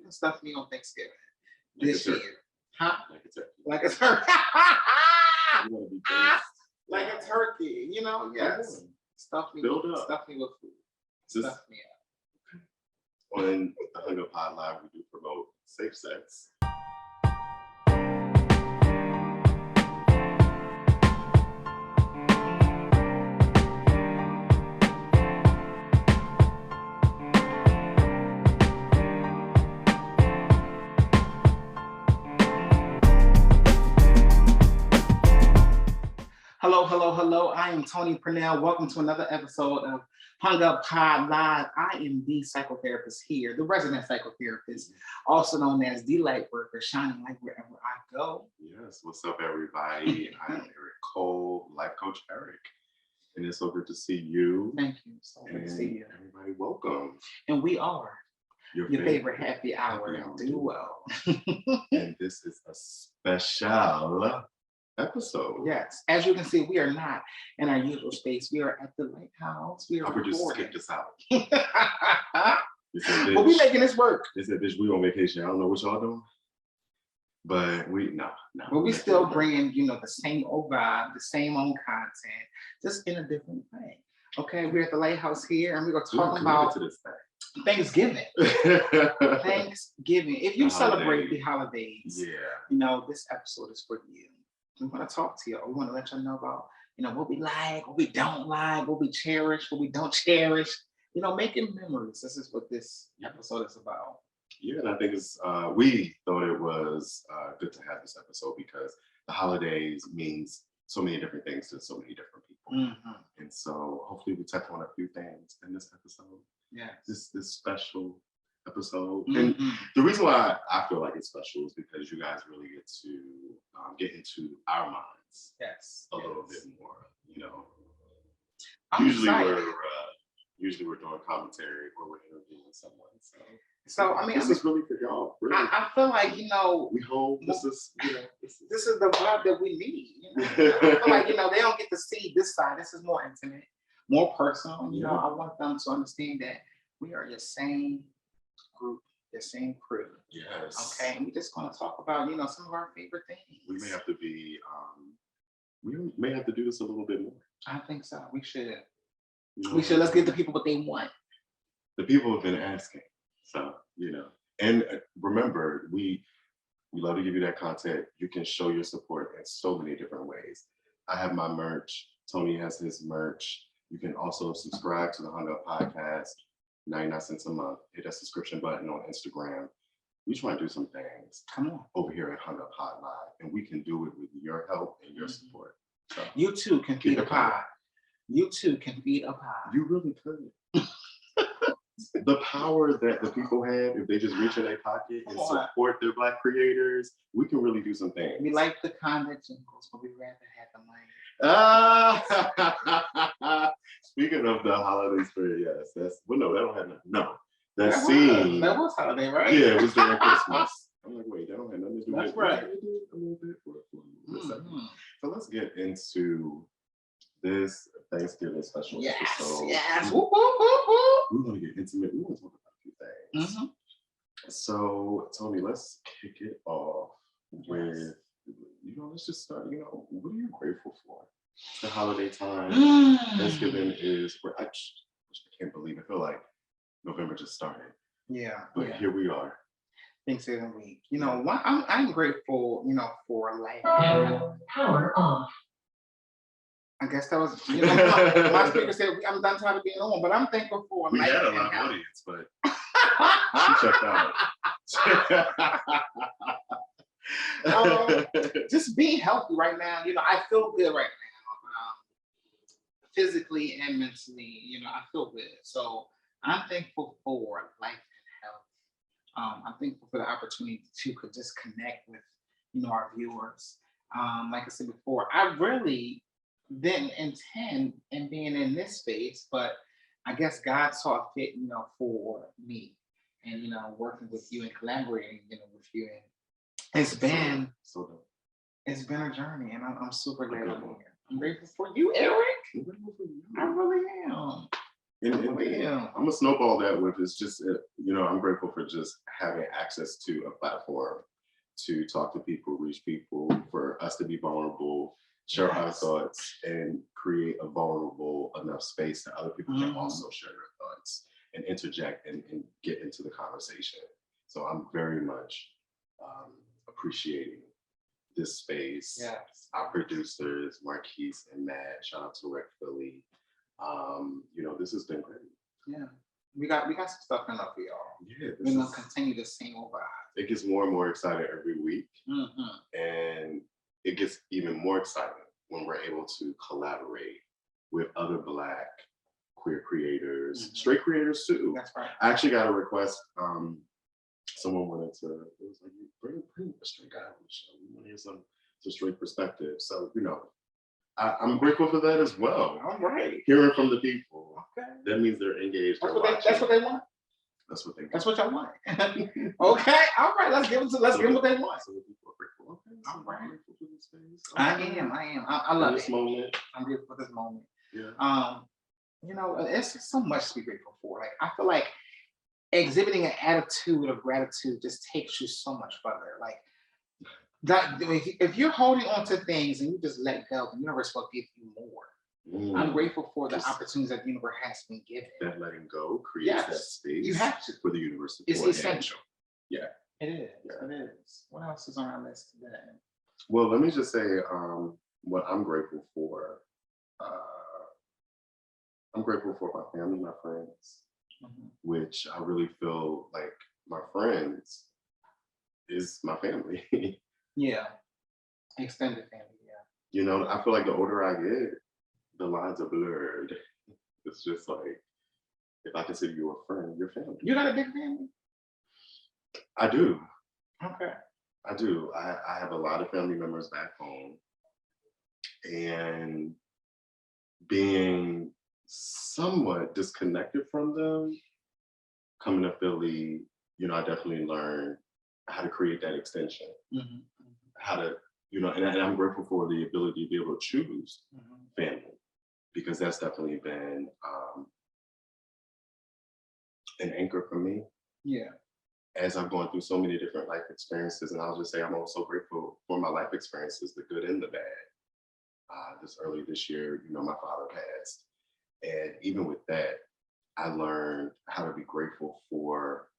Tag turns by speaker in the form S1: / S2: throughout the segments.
S1: can stuff me on Thanksgiving this year. Huh?
S2: Like a turkey.
S1: Like a turkey.
S2: You want to be based.
S1: Like a turkey, you know? Yes. Stuff me with food. Stuff me up.
S2: On the Hung Up Pod Live, we do promote safe sex.
S1: Hello. I am Tony Purnell. Welcome to another episode of Hung Up Pod Live. I am the psychotherapist here, the resident psychotherapist, also known as the light worker, shining light wherever I go.
S2: Yes, what's up, everybody? I'm Eric Cole, life coach Eric, and it's so good to see you.
S1: Thank you. So good to see you.
S2: Everybody, welcome.
S1: And we are your favorite happy hour duo.
S2: And this is a special episode.
S1: Yes, as you can see, we are not in our usual space. We are at the LightHouse. We are recording.
S2: Just skip this out.
S1: But we making this work.
S2: They said, bitch, we on vacation. I don't know what y'all doing. But
S1: But we still bringing, the same old vibe, the same old content, just in a different way. Okay, we're at the LightHouse here, and we're going to talk about Thanksgiving. Thanksgiving. If you celebrate the holidays, this episode is for you. We want to talk to you. We want to let you know about, what we like, what we don't like, what we cherish, what we don't cherish. Making memories. This is what this episode is about.
S2: Yeah, and I think we thought it was good to have this episode because the holidays means so many different things to so many different people.
S1: Mm-hmm.
S2: And so hopefully we touch on a few things in this episode.
S1: Yeah.
S2: This special episode.
S1: Mm-hmm.
S2: And the reason why I feel like it's special is because you guys really get to get into our minds a little bit more, Usually we're doing commentary or we're interviewing someone. So this is really for y'all. Really.
S1: I feel like,
S2: we hope this is
S1: the vibe that we need. I feel like, they don't get to see this side. This is more intimate, more personal. I want them to understand that we are your same group, your same crew.
S2: Yes.
S1: Okay. And we're just going to talk about, some of our favorite things.
S2: We may have to be, we may have to do this a little bit more.
S1: I think so. We should. Let's give the people what they want.
S2: The people have been asking. So, and remember, we love to give you that content. You can show your support in so many different ways. I have my merch. Tony has his merch. You can also subscribe to the Hung Up Podcast, 99 cents a month. Hit that subscription button on Instagram. We try to do some things.
S1: Come on.
S2: Over here at Hung Up Pod Live, and we can do it with your help and your support. So,
S1: you too can feed a pod. You too can feed a pod.
S2: You really could. The power that the people have, if they just reach in their pocket and support their Black creators, we can really do some things.
S1: We like the content jingles, but we rather have the money.
S2: Speaking of the holiday spirit, yes, that don't have nothing. No, that scene.
S1: That was holiday, right?
S2: Yeah, it was during Christmas. I'm like, wait, that don't have nothing to do with it.
S1: That's right.
S2: A little bit So let's get into this Thanksgiving special episode.
S1: Yes.
S2: We're going to get intimate. We want to talk about a few things.
S1: Mm-hmm.
S2: So, Tony, let's kick it off with, let's just start, what are you grateful for? The holiday time. Thanksgiving is, I can't believe it. I feel like November just started.
S1: Yeah.
S2: But here we are.
S1: Thanksgiving week. I'm grateful, for life.
S3: Power off.
S1: I guess that was, my speaker said, I'm done tired of being on, but I'm thankful for
S2: we had a live audience, but she checked out.
S1: Just being healthy right now. I feel good right now, physically and mentally. I feel good. So I'm thankful for life and health. I'm thankful for the opportunity to just connect with, our viewers. Like I said before, I really didn't intend in being in this space, but I guess God saw fit, for me, and working with you and collaborating, with you, and it's been a journey, and I'm super glad I'm here. I'm grateful for you, Eric. I really am.
S2: And
S1: Yeah.
S2: I'm gonna snowball that with it's just I'm grateful for just having access to a platform to talk to people, reach people, for us to be vulnerable, share our thoughts, and create a vulnerable enough space that other people can also share their thoughts and interject and get into the conversation. So I'm very much appreciating this space.
S1: Yes.
S2: Our producers, Marquise and Matt, shout out to Rick Philly. This has been great.
S1: Yeah. We got some stuff coming up for y'all.
S2: Yeah,
S1: We're gonna continue the same old vibe.
S2: It gets more and more exciting every week.
S1: Mm-hmm.
S2: And it gets even more exciting when we're able to collaborate with other Black queer creators, straight creators too.
S1: That's right.
S2: I actually got a request. Someone wanted to, it was like, bring a straight guy on the show. We want to hear some straight perspective. So, I'm grateful for that as well.
S1: All right.
S2: Hearing from the people.
S1: Okay.
S2: That means they're engaged.
S1: That's what they want.
S2: That's what they want.
S1: That's what y'all want. Okay. All right. Let's give them what they want.
S2: So the people are grateful. Okay. So
S1: All right.
S2: I'm grateful for this space.
S1: I am. I love
S2: this
S1: it.
S2: moment.
S1: I'm grateful for this moment.
S2: Yeah.
S1: It's just so much to be grateful for. Like, I feel like exhibiting an attitude of gratitude just takes you so much further. Like, that if you're holding on to things and you just let go, the universe will give you more. I'm grateful for the opportunities that the universe has been given.
S2: That letting go creates that space.
S1: You have to.
S2: For the universe to
S1: It's
S2: pour in.
S1: essential.
S2: Yeah.
S1: It is.
S2: Yeah.
S1: It is. What else is on our list today?
S2: Well, let me just say what I'm grateful for. I'm grateful for my family, my friends, which I really feel like my friends is my family.
S1: Yeah. Extended family, yeah.
S2: I feel like the older I get, the lines are blurred. It's just like, if I consider you a friend, you're family.
S1: You got a big family?
S2: I do.
S1: Okay.
S2: I do. I have a lot of family members back home. And being somewhat disconnected from them, coming to Philly, I definitely learned how to create that extension. How to, and I'm grateful for the ability to be able to choose family, because that's definitely been an anchor for me.
S1: Yeah.
S2: As I'm going through so many different life experiences, and I'll just say I'm also grateful for my life experiences, the good and the bad. Early this year, my father passed. And even with that, I learned how to be grateful for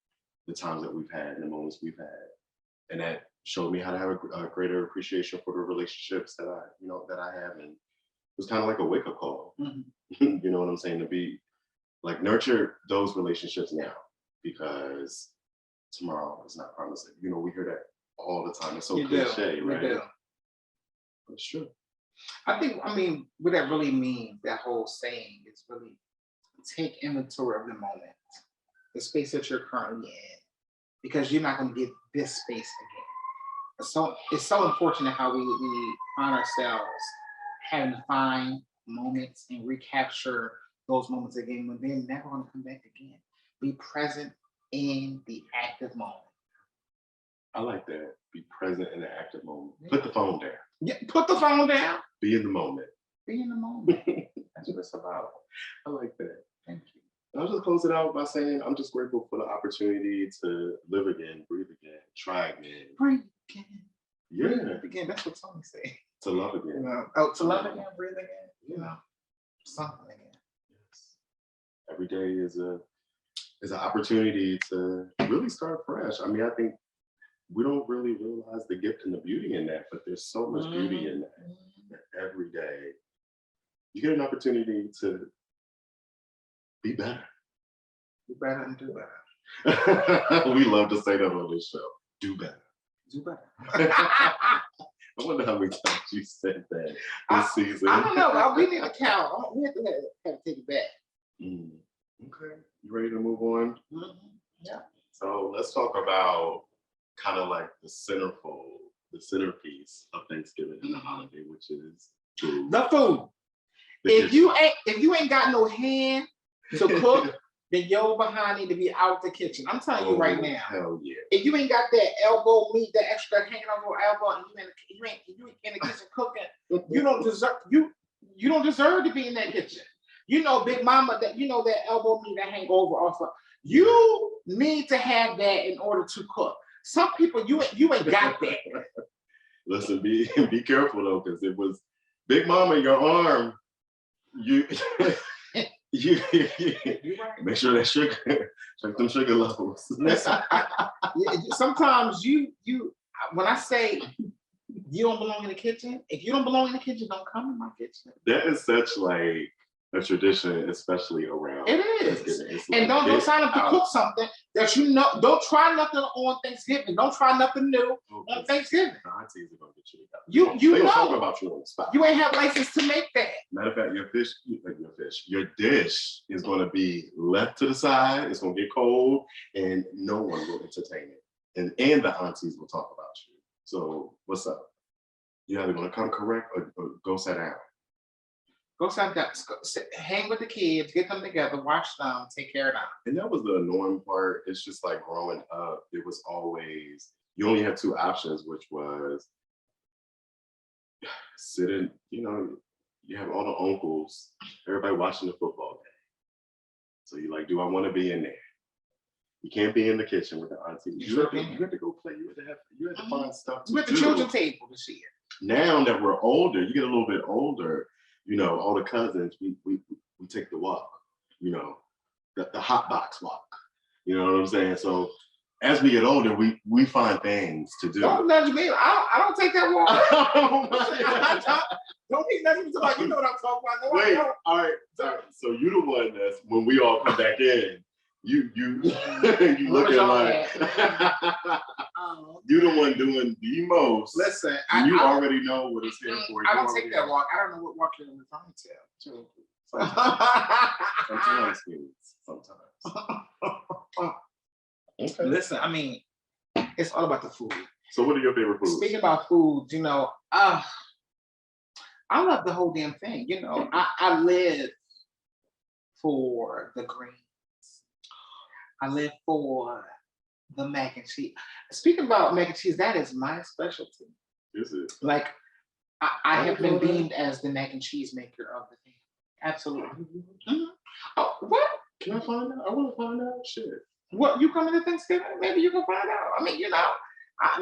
S2: the times that we've had and the moments we've had. And that showed me how to have a greater appreciation for the relationships that I have. And it was kind of like a wake-up call. You know what I'm saying? To be like, nurture those relationships now, because tomorrow is not promising. We hear that all the time. It's so cliche, right?
S1: You do.
S2: But it's true.
S1: I mean, what that really means, that whole saying, is really take inventory of the moment, the space that you're currently in, because you're not going to get this space again. So it's so unfortunate how we find ourselves having to find moments and recapture those moments again when they're never going to come back again. Be present in the active moment.
S2: I like that. Be present in the active moment. Yeah. Put the phone down.
S1: Yeah, put the phone down.
S2: Be in the moment.
S1: Be in the moment. That's what it's about.
S2: I like that.
S1: Thank you.
S2: I'll just close it out by saying I'm just grateful for the opportunity to live again, breathe again, try again.
S1: Breathe again.
S2: Yeah.
S1: Breathe again. That's what Tony said.
S2: To love again.
S1: To love again, breathe again. Something again.
S2: Yes. Every day is an opportunity to really start fresh. I mean, I think we don't really realize the gift and the beauty in that, but there's so much beauty in that every day you get an opportunity to be better.
S1: Do better and do better.
S2: We love to say that on this show. Do better.
S1: Do better.
S2: I wonder how many times you said that this season.
S1: I don't know. We need to count. We have to take it back.
S2: Okay. You ready to move on?
S1: Yeah.
S2: So let's talk about kind of like the centerpiece of Thanksgiving and the holiday, which is food.
S1: The food. If you ain't got no hand to cook, then your behind need to be out the kitchen. I'm telling you right now.
S2: Hell yeah.
S1: If you ain't got that elbow meat, that extra hanging on your elbow, and you ain't in the kitchen cooking, you don't deserve to be in that kitchen. You know, Big Mama, that you know that elbow meat that hang over also. You need to have that in order to cook. Some people you ain't got that.
S2: Listen, be careful though, because it was Big Mama, your arm. You you
S1: Right.
S2: make sure that sugar, check them sugar levels.
S1: Listen, sometimes you when I say you don't belong in the kitchen, if you don't belong in the kitchen, don't come in my kitchen.
S2: That is such like a tradition, especially around
S1: It is.
S2: Thanksgiving. It's
S1: And
S2: like,
S1: don't
S2: get
S1: sign up to
S2: out.
S1: cook something that you know. Don't try nothing on Thanksgiving. Don't try nothing new on Thanksgiving.
S2: The aunties are gonna get you together.
S1: You
S2: they gonna
S1: know.
S2: talk about you on the spot.
S1: You ain't have license to make that.
S2: Matter of fact, your dish is gonna be left to the side. It's gonna get cold, and no one will entertain it. And the aunties will talk about you. So what's up? You're either gonna come correct or go sit down.
S1: Go hang with the kids, get them together, watch them, take care of them.
S2: And that was the annoying part. It's just like growing up, it was always, you only had two options, which was sitting, you have all the uncles, everybody watching the football game. So you're like, do I want to be in there? You can't be in the kitchen with the auntie. You have to go play. You have to find stuff to do.
S1: With the children's table this year.
S2: Now that we're older, you get a little bit older, all the cousins, we take the walk, the hot box walk. You know what I'm saying? So as we get older, we find things to do.
S1: Don't nudge me. I don't take that walk. Don't be nudging me about, you know what I'm talking about. No,
S2: wait, all right. So you the one that's, when we all come back in, you looking like you the one doing the most.
S1: Listen,
S2: you already know what it's here for.
S1: I don't take that walk. I don't know what walk you're referring to.
S2: Sometimes, sometimes. Okay.
S1: Listen, I mean, it's all about the food.
S2: So what are your favorite foods?
S1: Speaking about food, I love the whole damn thing. I live for the greens. I live for the mac and cheese. Speaking about mac and cheese, that is my specialty.
S2: Is it?
S1: Like, I have been deemed as the mac and cheese maker of the family. Absolutely. Mm-hmm. Oh, what?
S2: Can I find out? I want to find out. Shit.
S1: What, you coming to Thanksgiving? Maybe you can find out. I mean,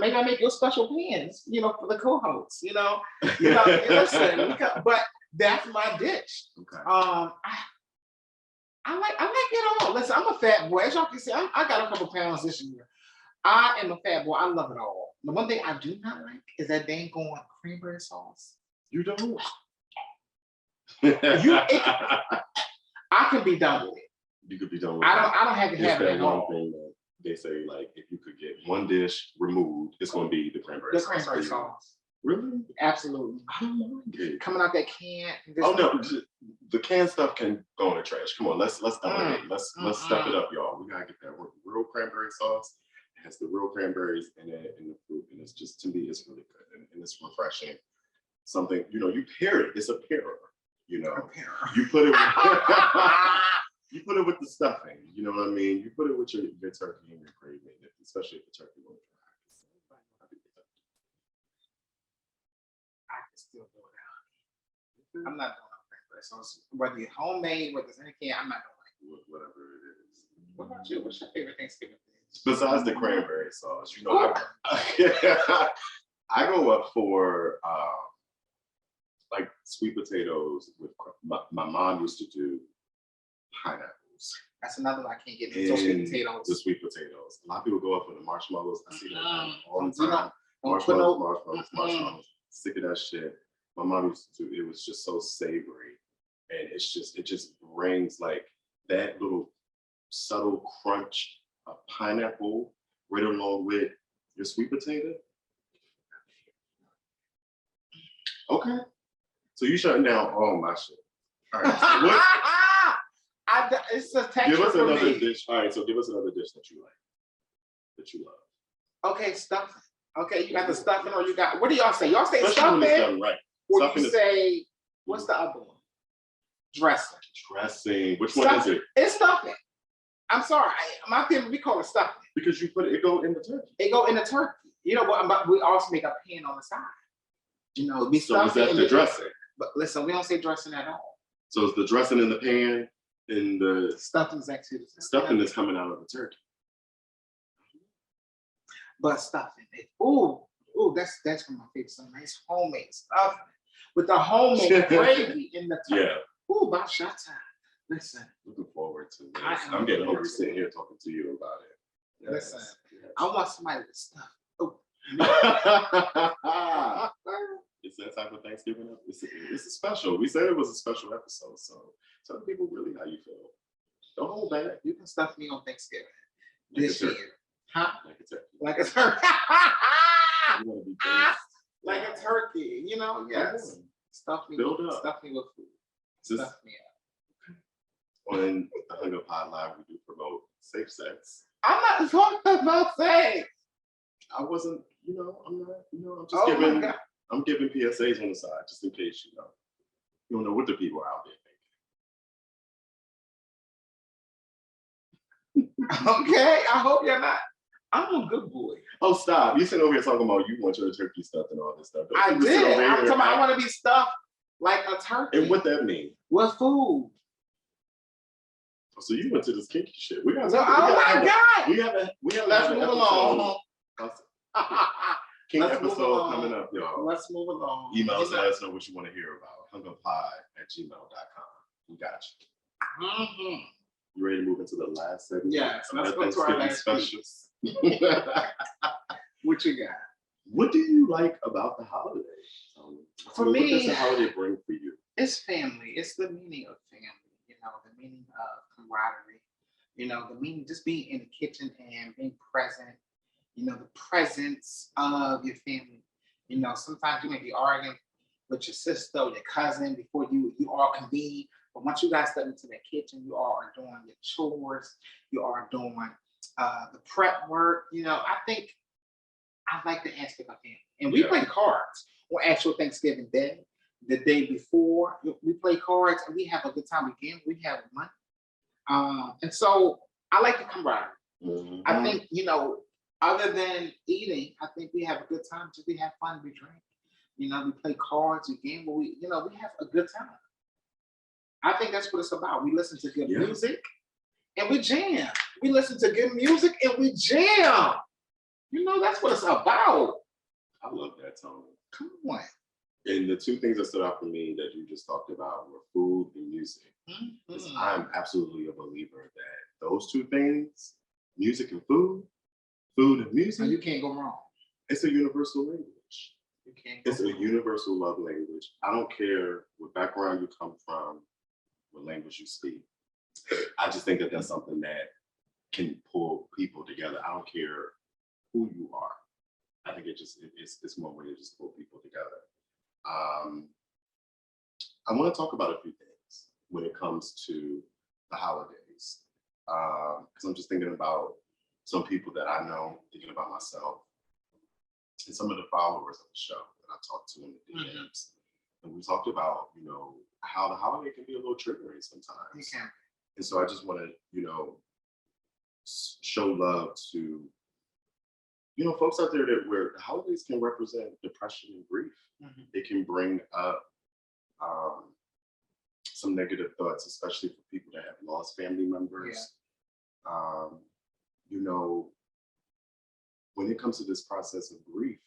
S1: maybe I make your special pans, for the co-hosts, listen, but that's my dish.
S2: Okay.
S1: I like it all. Listen, I'm a fat boy. As y'all can see, I got a couple pounds this year. I am a fat boy. I love it all. The one thing I do not like is that dang going cranberry sauce.
S2: You don't?
S1: I can be done with it.
S2: You could be done with it.
S1: I don't have to have it at all.
S2: Thing that they say, like, if you could get one dish removed, it's going to be the cranberry sauce.
S1: The cranberry sauce.
S2: Really?
S1: Absolutely.
S2: I don't mind it.
S1: Coming out that can.
S2: Oh no, the canned stuff can go in the trash. Come on, let's elevate. Let's step it up, y'all. We gotta get that real cranberry sauce. It has the real cranberries in it and the fruit, and it's just, to me, it's really good and it's refreshing. Something, you pair it. It's a pairer. You put it with you put it with the stuffing. You know what I mean? You put it with your turkey and your gravy, especially if the turkey won't dry.
S1: I can still do it out. I'm not doing cranberry sauce. Whether it's homemade, whether it's in a can, I'm not doing it.
S2: Whatever it is.
S1: What about you? What's your favorite Thanksgiving dish?
S2: Besides the cranberry sauce, I go up for like sweet potatoes with my mom used to do pineapples.
S1: That's another one I can't get into. Sweet potatoes.
S2: The sweet potatoes. A lot of people go up for the marshmallows. I see that all the
S1: You know,
S2: time. Marshmallows. Sick of that shit. My mom used to do. It was just so savory, and it just brings like that little subtle crunch of pineapple right along with your sweet potato. Okay. So you shutting down all my shit. All right. So what,
S1: it's a texture
S2: give us
S1: for
S2: another
S1: me.
S2: dish. All right. So give us another dish that you like, that you love.
S1: Okay, stuffing. Okay, you got the stuffing, or you got, what do y'all say? Y'all say
S2: Especially when it's
S1: stuffing,
S2: done right.
S1: or
S2: Stuffing
S1: you say, what's the other one? Dressing.
S2: Dressing. Which one is it?
S1: It's stuffing. I'm sorry. My family, we call it stuffing.
S2: Because you put it go in the turkey.
S1: It go in the turkey. You know what? We also make a pan on the side. We
S2: So is
S1: stuff
S2: that
S1: it.
S2: the dressing?
S1: But listen, we don't say dressing at all.
S2: So it's the dressing in the pan and the
S1: Stuffing's actually
S2: stuffing is coming out of the turkey.
S1: but stuffing it. That's from my favorite. Some nice homemade stuffing with the homemade gravy in the turkey.
S2: Yeah.
S1: Bachata. Listen,
S2: Looking forward to this. I'm getting hungry sitting here talking to you about it.
S1: listen. I want somebody with stuff.
S2: It's that type of Thanksgiving. It's a special. We said it was a special episode, so tell people really how you feel. Don't hold back.
S1: You can stuff me on Thanksgiving
S2: Like
S1: this
S2: a
S1: year.
S2: turkey.
S1: Huh?
S2: Like a turkey.
S1: Like a turkey.
S2: You want to be based.
S1: Like a turkey, you know? Yes. Stuff me.
S2: Build up.
S1: Stuff me with food.
S2: This,
S1: Stuff me up.
S2: on the Hunger Pod Live, we do promote safe sex.
S1: I'm not talking about sex.
S2: I wasn't, I'm not, I'm just
S1: Oh my
S2: giving,
S1: God.
S2: I'm giving PSAs on the side just in case, you don't know what the people are out there thinking.
S1: Okay, I hope you're not. I'm a good boy.
S2: Oh, stop. You sitting over here talking about you want your turkey stuff and all this stuff.
S1: I
S2: You sit
S1: did.
S2: over
S1: I'm
S2: here
S1: talking about I want to be stuffed like a turkey.
S2: and what that mean?
S1: With food.
S2: So you went to this kinky shit. We got
S1: So, God.
S2: We have
S1: Let's move along.
S2: King
S1: Let's move
S2: episode
S1: along.
S2: coming up, y'all.
S1: Let's move along.
S2: Email us and let us know what you want to hear about. hungerpod@gmail.com. We got you.
S1: Mm-hmm.
S2: You ready to move into the last segment?
S1: Yes,
S2: of
S1: let's
S2: our
S1: go to our
S2: Thanksgiving
S1: last
S2: specials.
S1: What you got?
S2: What do you like about the holidays?
S1: For
S2: what
S1: me,
S2: does the holiday bring for you?
S1: It's family. It's the meaning of family. The meaning of camaraderie. The meaning just being in the kitchen and being present. The presence of your family. Sometimes you may be arguing with your sister or your cousin before you all convene. But once you guys step into that kitchen, you all are doing your chores. You are doing the prep work. I think I like the aspect of family. And we play cards on actual Thanksgiving Day. The day before, we play cards and we have a good time again. We have money. And so I like the camaraderie.
S2: Mm-hmm.
S1: I think, other than eating, I think we have a good time. We have fun, we drink. We play cards, we gamble, we have a good time. I think that's what it's about. We listen to good music and we jam. We listen to good music and we jam. That's what it's about.
S2: I love that, Tony.
S1: Come on.
S2: And the two things that stood out for me that you just talked about were food and music. Because I'm absolutely a believer that those two things, music and food and music,
S1: you can't go wrong.
S2: It's a universal language.
S1: You can't go
S2: It's a universal love language. I don't care what background you come from, what language you speak. I just think that that's something that can pull people together. I don't care who you are. I think it's one way to just pull people together. I want to talk about a few things when it comes to the holidays. Because I'm just thinking about some people that I know, thinking about myself, and some of the followers of the show that I talked to in the DMs. Mm-hmm. And we talked about, how the holiday can be a little triggering sometimes.
S1: You can.
S2: And so I just want to, show love to, folks out there where the holidays can represent depression and grief. Mm-hmm. It can bring up some negative thoughts, especially for people that have lost family members. Yeah. When it comes to this process of grief,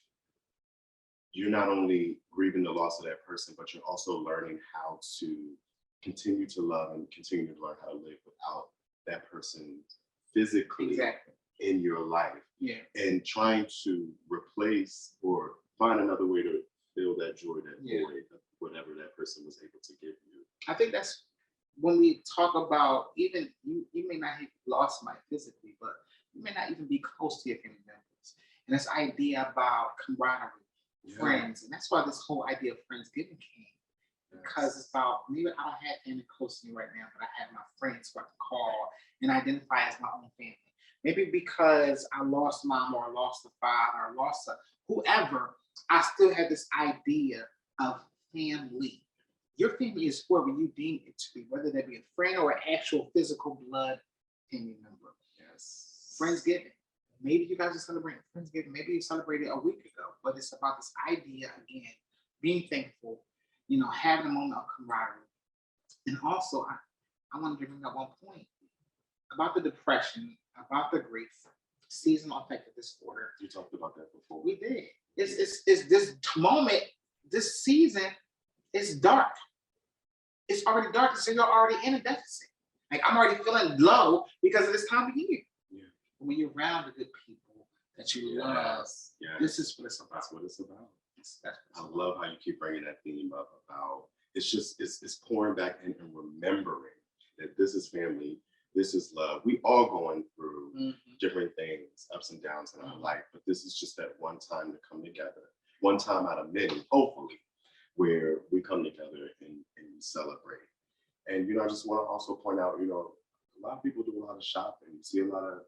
S2: you're not only grieving the loss of that person, but you're also learning how to continue to love and continue to learn how to live without that person physically in your life. Yeah. And trying to replace or find another way to fill that joy, that void, whatever that person was able to give you.
S1: I think that's when we talk about, even you may not have lost somebody physically, but you may not even be close to your family members. And this idea about camaraderie, friends, and that's why this whole idea of Friendsgiving came. Because it's about, maybe I don't have family close to me right now, but I have my friends who I can call and identify as my own family. Maybe because I lost mom or I lost a father or lost whoever, I still have this idea of family. Your family is whoever you deem it to be, whether that be a friend or an actual physical blood family member. Yes. Friendsgiving. Maybe you guys are celebrating Friendsgiving. Maybe you celebrated a week ago, but it's about this idea again, being thankful, having a moment of camaraderie. And also, I wanted to bring up one point about the depression, about the grief, seasonal affective disorder.
S2: You talked about that before.
S1: We did. It's this moment, this season is dark. It's already dark, so you're already in a deficit. Like I'm already feeling low because of this time of year.
S2: Yeah.
S1: When you're around the good people that you love,
S2: Yes.
S1: this is what it's about.
S2: That's what it's about. I
S1: That's
S2: love how you keep bringing that theme up about it's pouring back in and remembering that this is family, this is love. We all going through different things, ups and downs in our life, but this is just that one time to come together, one time out of many, hopefully, where we come together and celebrate. And I just want to also point out, a lot of people do a lot of shopping. You see a lot of,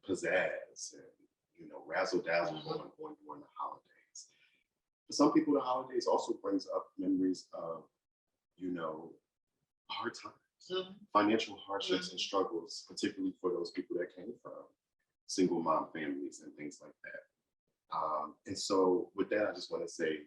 S2: pizzazz and razzle dazzle going on during the holidays. For some people, the holidays also brings up memories of, hard times, financial hardships and struggles, particularly for those people that came from single mom families and things like that. And so with that, I just want to say,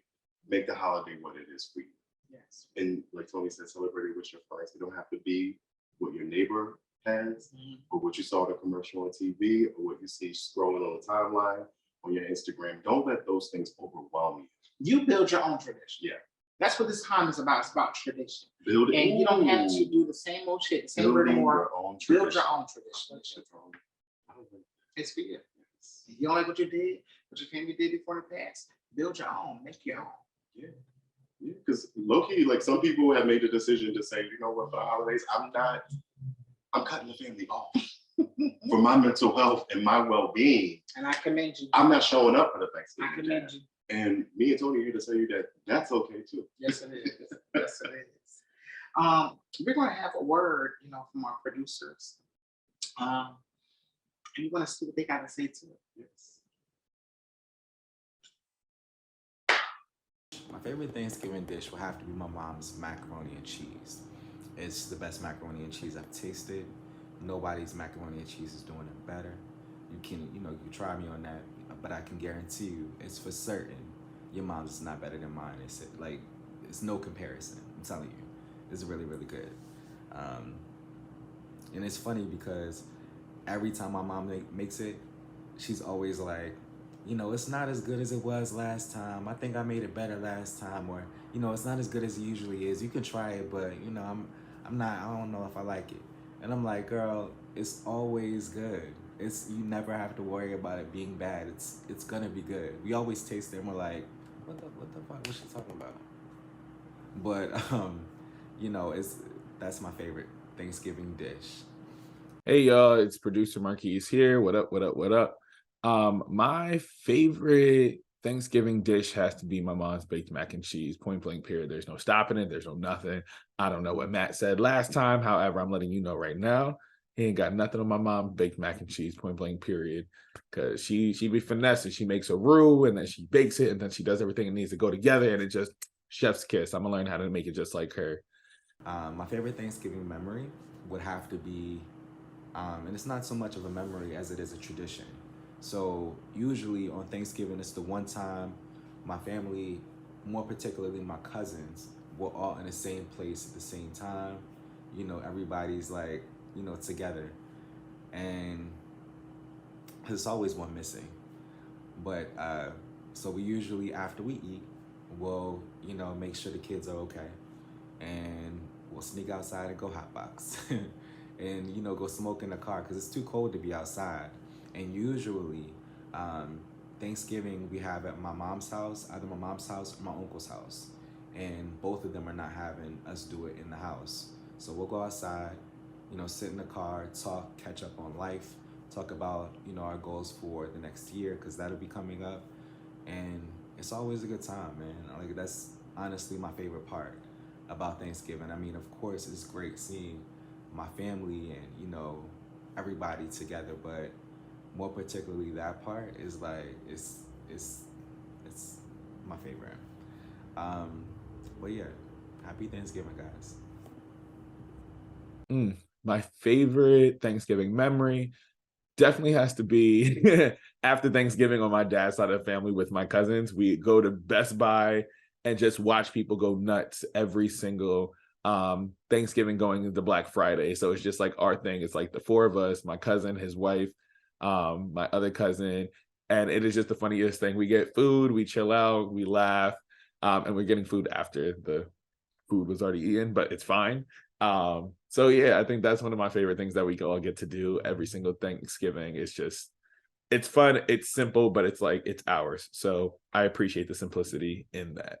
S2: make the holiday what it is for you.
S1: Yes.
S2: And like Tony said, celebrate it with your friends. It don't have to be what your neighbor has, or what you saw in a commercial on TV, or what you see scrolling on the timeline on your Instagram. Don't let those things overwhelm you.
S1: You build your own tradition.
S2: Yeah.
S1: That's what this time is about. It's about tradition.
S2: Build it.
S1: And you don't have to do the same old shit, the same rigmarole. Build your own tradition. It's for you. If you don't like what you did, what your family did before in the past, build your own, make your own.
S2: Yeah. Yeah, because low-key, like some people have made the decision to say, you know what, for the holidays, I'm cutting the family off for my mental health and my well-being.
S1: And I commend you.
S2: I'm not showing up for the Thanksgiving.
S1: I commend you.
S2: And me and Tony are here to tell you that that's okay too.
S1: Yes, it is. Yes, it is. We're going to have a word, from our producers. And you want to see what they got to say to it.
S2: Yes.
S4: My favorite Thanksgiving dish will have to be my mom's macaroni and cheese. It's the best macaroni and cheese I've tasted. Nobody's macaroni and cheese is doing it better. You can try me on that, but I can guarantee you, it's for certain, your mom's is not better than mine. It's no comparison. I'm telling you, it's really, really good. And it's funny because every time my mom makes it, she's always like, it's not as good as it was last time. I think I made it better last time, or it's not as good as it usually is. You can try it, but I don't know if I like it. And I'm like, girl, it's always good. You never have to worry about it being bad. It's gonna be good. We always taste it and we're like, what the fuck was she talking about? But that's my favorite Thanksgiving dish.
S5: Hey y'all, it's producer Marquis here. What up? My favorite Thanksgiving dish has to be my mom's baked mac and cheese, point blank period. There's no stopping it. There's no nothing. I don't know what Matt said last time. However, I'm letting you know right now, he ain't got nothing on my mom's baked mac and cheese, point blank period. Cause she be finessing. She makes a roux and then she bakes it and then she does everything it needs to go together and it just chef's kiss. I'm gonna learn how to make it just like her.
S4: My favorite Thanksgiving memory would have to be, and it's not so much of a memory as it is a tradition. So usually on Thanksgiving, it's the one time my family, more particularly my cousins, we're all in the same place at the same time. Everybody's like, together. And there's always one missing. But so we usually, after we eat, we'll, make sure the kids are okay. And we'll sneak outside and go hotbox. And, go smoke in the car because it's too cold to be outside. And usually, Thanksgiving we have at my mom's house, either my mom's house or my uncle's house. And both of them are not having us do it in the house. So we'll go outside, sit in the car, talk, catch up on life, talk about, our goals for the next year, because that'll be coming up. And it's always a good time, man. Like, that's honestly my favorite part about Thanksgiving. I mean, of course, it's great seeing my family and, everybody together, but more particularly that part is like, it's my favorite. But yeah, happy Thanksgiving, guys.
S5: My favorite Thanksgiving memory definitely has to be after Thanksgiving on my dad's side of the family with my cousins. We go to Best Buy and just watch people go nuts every single Thanksgiving going into Black Friday. So it's just like our thing. It's like the four of us, my cousin, his wife, my other cousin, and it is just the funniest thing. We get food, we chill out, we laugh, and we're getting food after the food was already eaten, but it's fine. So yeah, I think that's one of my favorite things that we all get to do every single Thanksgiving. It's fun, it's simple, but it's like it's ours. So I appreciate the simplicity in that.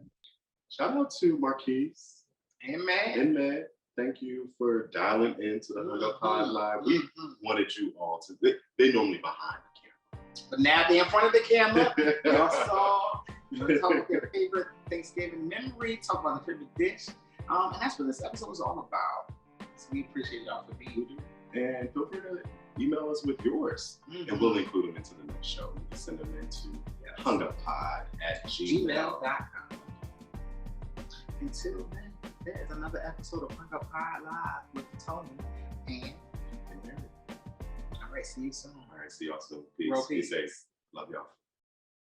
S2: Shout out to Marquise
S1: Amen.
S2: and Matt. Thank you for dialing into the Hung Up Pod Live. We wanted you all to, they normally behind
S1: But now they're in front of the camera.
S2: the
S1: Y'all
S2: camera.
S1: saw, talk about their favorite Thanksgiving memory, talk about their favorite dish. And that's what this episode was all about. So we appreciate y'all for being here.
S2: And feel free to email us with yours, and we'll include them into the next show. You can send them into hunguppod@gmail.com.
S1: gmail.com. Until then, there's another episode of Hung Up Pod Live with Tony and Mary. All right, see you soon.
S2: All right, see y'all soon.
S1: Bro,
S2: Peace. Be
S1: peace.
S2: safe. Love y'all.